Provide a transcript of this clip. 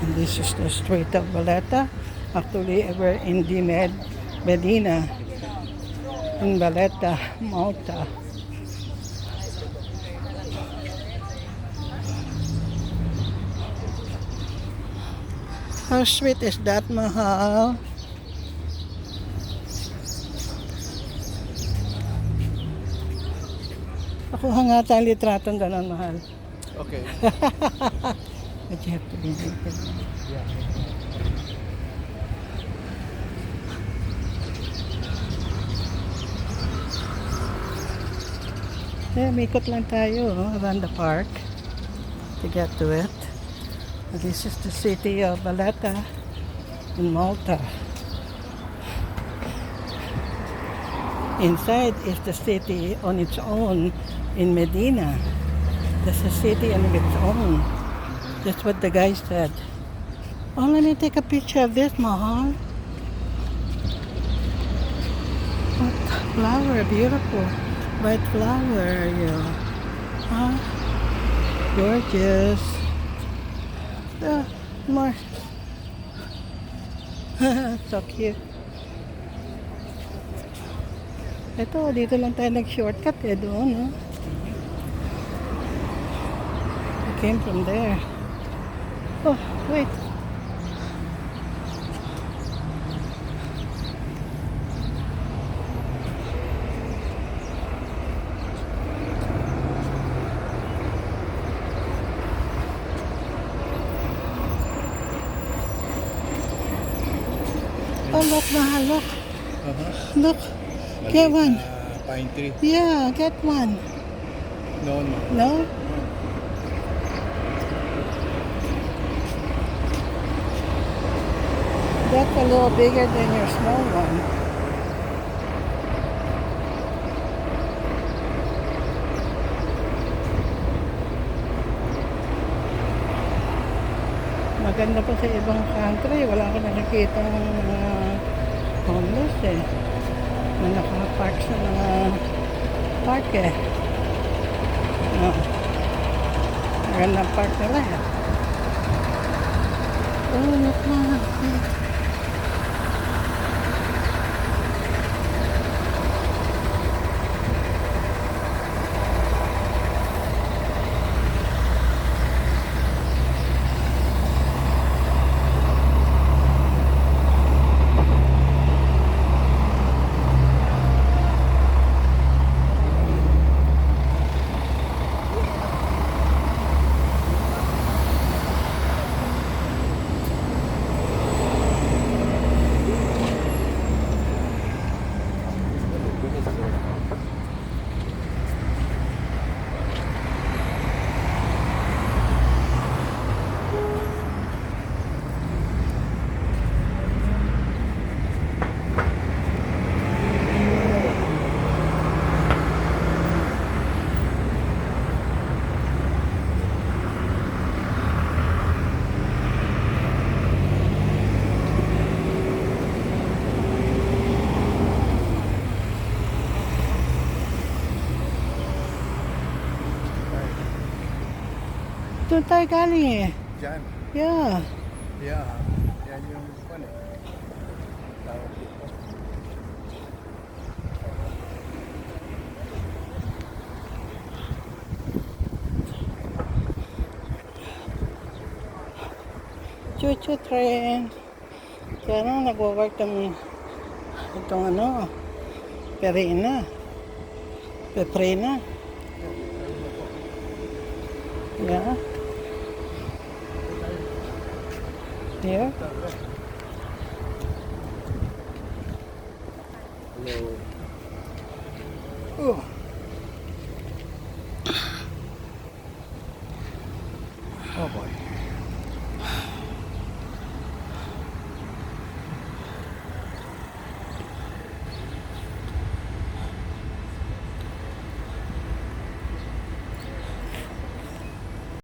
This is the street of Valletta. Actually, we're in the Medina in Valletta, Malta. How sweet is that, Mahal? Ako nga tayong litratong ganon, Mahal. Okay. But you have to be naked. Yeah, mikot lang tayo around the park to get to it. This is the city of Valletta in Malta. Inside is the city on its own in Medina. That's a city on its own. That's what the guy said. Oh, let me take a picture of this, Mahal. What flower, beautiful. White flower, yeah. Huh? Gorgeous. More. So cute. Ito, dito lang tayo nag-shortcut doon, no? We came from there. Oh, wait. Oh, look, Mahal, look. Look. Get one. Pine tree. Yeah, get one. No. No? That's a little bigger than your small one. Maganda pa sa ibang country. Wala ko nakikita ng mga homeless na nakapark sa mga park magandang park nila Oh, look na. Doon tayo galing Diyan. Yeah. Yeah. Yan yung tawag dito. Chuchu train. Kaya nang nagwo-work itong Perina. Peprina. Yeah. Here. Hello. Oh.